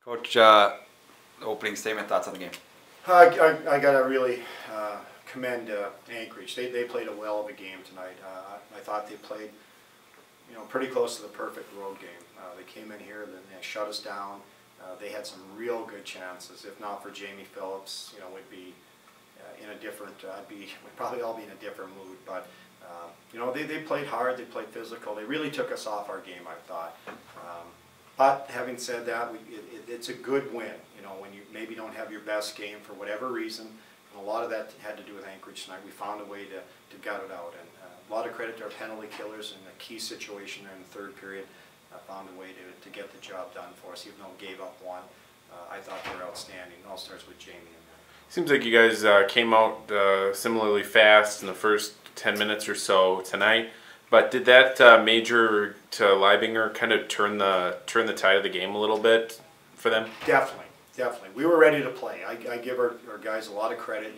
Coach, opening statement, thoughts on the game? I got to really commend Anchorage. They played a well of a game tonight. I thought they played, pretty close to the perfect road game. They came in here and they shut us down. They had some real good chances. If not for Jamie Phillips, we'd be in a different. We'd probably all be in a different mood. But they played hard. They played physical. They really took us off our game, I thought. But having said that, it's a good win. When you maybe don't have your best game for whatever reason, and a lot of that had to do with Anchorage tonight. We found a way to gut it out, and a lot of credit to our penalty killers in a key situation there in the third period. Found a way to get the job done for us, even though we gave up one. I thought they were outstanding. It all starts with Jamie in there. Seems like you guys came out similarly fast in the first 10 minutes or so tonight. But did that major to Leibinger kind of turn the tide of the game a little bit for them? Definitely. We were ready to play. I give our guys a lot of credit,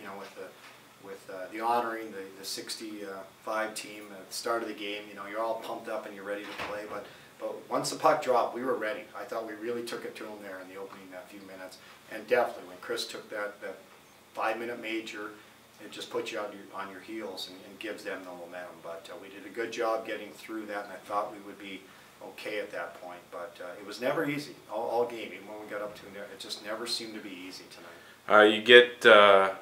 with the honoring the 65 team at the start of the game. You're all pumped up and you're ready to play. But once the puck dropped, we were ready. I thought we really took it to them there in the opening few minutes. And definitely, when Chris took that 5-minute major, it just puts you on your heels and gives them the momentum. But we did a good job getting through that, and I thought we would be okay at that point. But it was never easy, all game. Even when we got up to it just never seemed to be easy tonight. You get the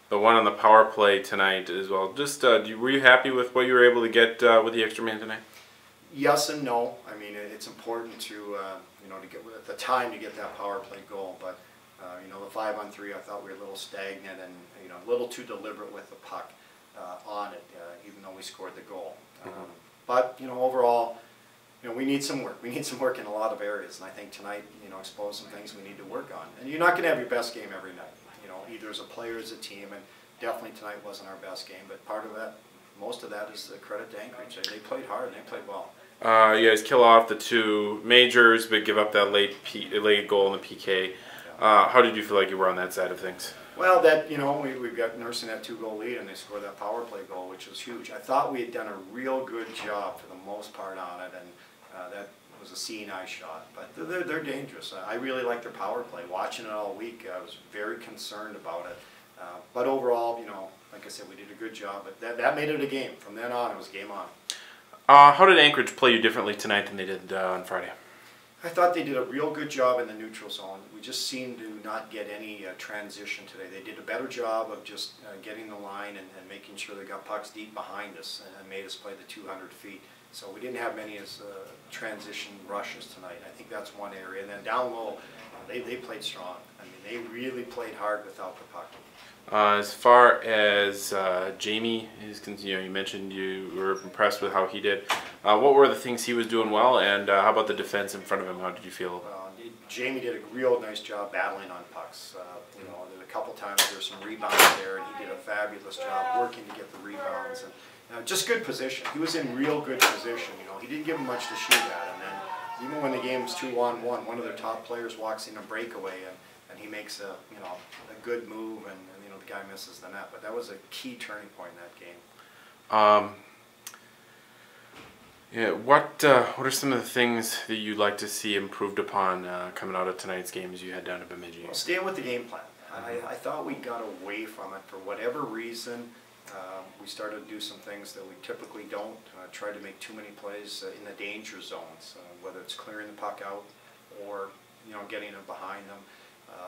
one on the power play tonight as well. Just were you happy with what you were able to get with the extra man tonight? Yes and no. I mean, it's important to to get the time to get that power play goal, but the 5-on-3, I thought we were a little stagnant and a little too deliberate with the puck on it, even though we scored the goal. But overall, we need some work. We need some work in a lot of areas, and I think tonight, exposed some things we need to work on. And you're not going to have your best game every night, either as a player, as a team, and definitely tonight wasn't our best game. But part of that, most of that is the credit to Anchorage. They played hard and they played well. You guys kill off the two majors, but give up that late goal in the PK. How did you feel like you were on that side of things? Well, we've got nursing that 2-goal lead, and they scored that power play goal, which was huge. I thought we had done a real good job for the most part on it, and that was a seeing eye shot. But they're dangerous. I really like their power play. Watching it all week, I was very concerned about it. But overall, like I said, we did a good job. But that made it a game. From then on, it was game on. How did Anchorage play you differently tonight than they did on Friday? I thought they did a real good job in the neutral zone. We just seemed to not get any transition today. They did a better job of just getting the line and making sure they got pucks deep behind us and made us play the 200 feet. So we didn't have many transition rushes tonight. I think that's one area. And then down low, they played strong. I mean, they really played hard without the puck. As far as Jamie is concerned, you mentioned you were impressed with how he did. What were the things he was doing well, and how about the defense in front of him? How did you feel? Jamie did a real nice job battling on pucks. There a couple times there were some rebounds there, and he did a fabulous job working to get the rebounds. And just good position. He was in real good position. He didn't give him much to shoot at, and then even when the game was 2-on-1, one of their top players walks in a breakaway, and he makes a good move, and the guy misses the net. But that was a key turning point in that game. What are some of the things that you'd like to see improved upon coming out of tonight's game as you head down to Bemidji? Well, staying with the game plan. I thought we got away from it for whatever reason. We started to do some things that we typically don't. Try to make too many plays in the danger zones, whether it's clearing the puck out or getting it behind them.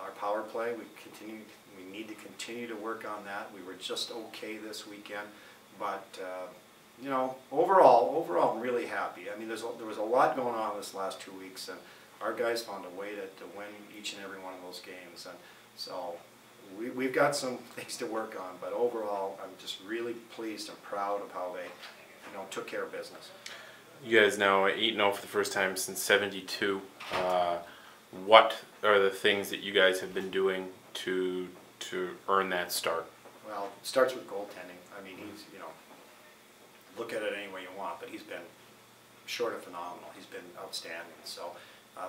Our power play, we need to continue to work on that. We were just okay this weekend, but overall, I'm really happy. I mean, there was a lot going on this last 2 weeks, and our guys found a way to win each and every one of those games. And so we've got some things to work on, but overall, I'm just really pleased and proud of how they took care of business. You guys now 8-0 for the first time since '72. What are the things that you guys have been doing to earn that start? Well, it starts with goaltending. I mean, he's, look at it any way you want, but he's been short of phenomenal. He's been outstanding. So,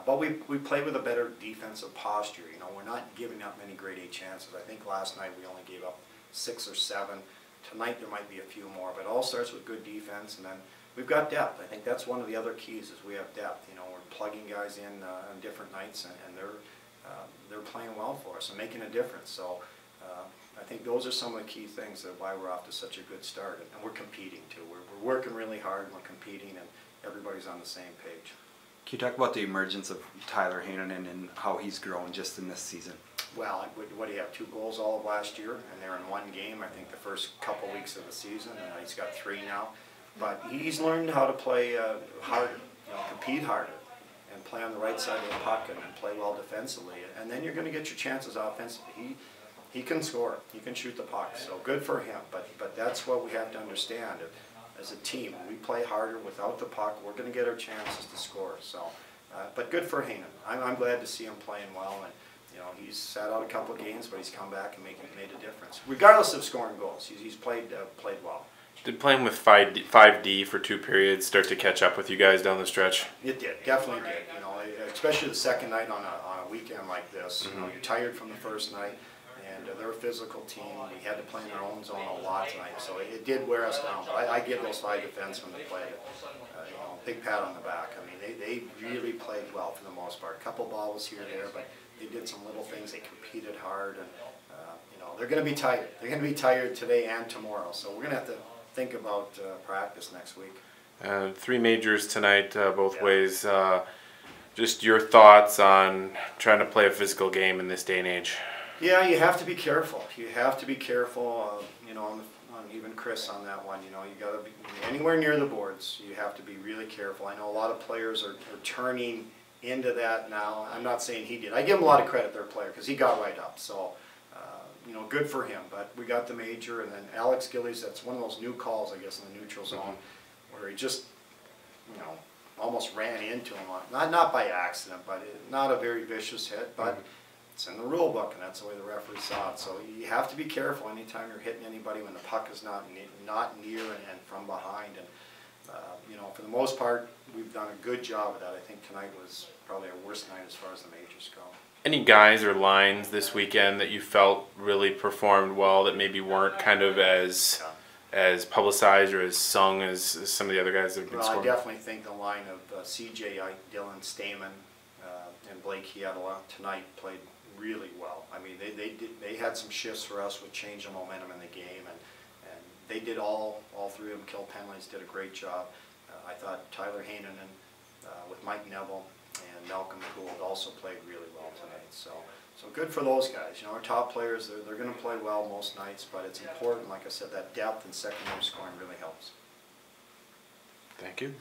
but we play with a better defensive posture. We're not giving up many grade A chances. I think last night we only gave up 6 or 7. Tonight there might be a few more, but it all starts with good defense, and then we've got depth. I think that's one of the other keys is we have depth. We're plugging guys in on different nights, and they're out for us and making a difference. So I think those are some of the key things that why we're off to such a good start. And we're competing too. We're working really hard, and we're competing, and everybody's on the same page. Can you talk about the emergence of Tyler Hainanen and how he's grown just in this season? Well, what do you have, 2 goals all of last year, and they're in 1 game, I think the first couple weeks of the season, and he's got 3 now. But he's learned how to play harder, compete harder, and play on the right side of the puck and play well defensively. And then you're going to get your chances offensively. He can score, he can shoot the puck, so good for him. But that's what we have to understand. As a team, we play harder without the puck, we're going to get our chances to score. So, but good for Hainanen. I'm glad to see him playing well. And he's sat out a couple of games, but he's come back and made a difference. Regardless of scoring goals, he's played well. Did playing with 5D for 2 periods start to catch up with you guys down the stretch? It did, definitely did. Especially the second night on a weekend like this. You're tired from the first night, and they're a physical team. We had to play in their own zone a lot tonight, so it did wear us down. But I give those 5 defensemen they played big pat on the back. I mean, they really played well for the most part. A couple balls here and there, but they did some little things. They competed hard, and they're going to be tired. They're going to be tired today and tomorrow. So we're going to have to think about practice next week. 3 majors tonight, both ways. Just your thoughts on trying to play a physical game in this day and age? Yeah, you have to be careful. You have to be careful. On even Chris on that one. You got to be anywhere near the boards. You have to be really careful. I know a lot of players are turning into that now. I'm not saying he did. I give him a lot of credit, their player, because he got right up. So, good for him. But we got the major, and then Alex Gillies, that's one of those new calls, I guess, in the neutral zone, where he just, almost ran into him. Not by accident, but not a very vicious hit, but it's in the rule book, and that's the way the referee saw it. So you have to be careful anytime you're hitting anybody when the puck is not near and from behind. And for the most part, we've done a good job of that. I think tonight was probably our worst night as far as the majors go. Any guys or lines this weekend that you felt really performed well that maybe weren't kind of as publicized or as sung as some of the other guys that have been scoring? I definitely think the line of C.J. Ike, Dylan Stamen, and Blake Hietala tonight played really well. I mean, they had some shifts for us which changed the momentum in the game, and they did all 3 of them. Kill penalties, did a great job. I thought Tyler Hainanen with Mike Neville and Malcolm Gould also played really well tonight. So good for those guys. Our top players, they're going to play well most nights, but it's important, like I said, that depth and secondary scoring really helps. Thank you.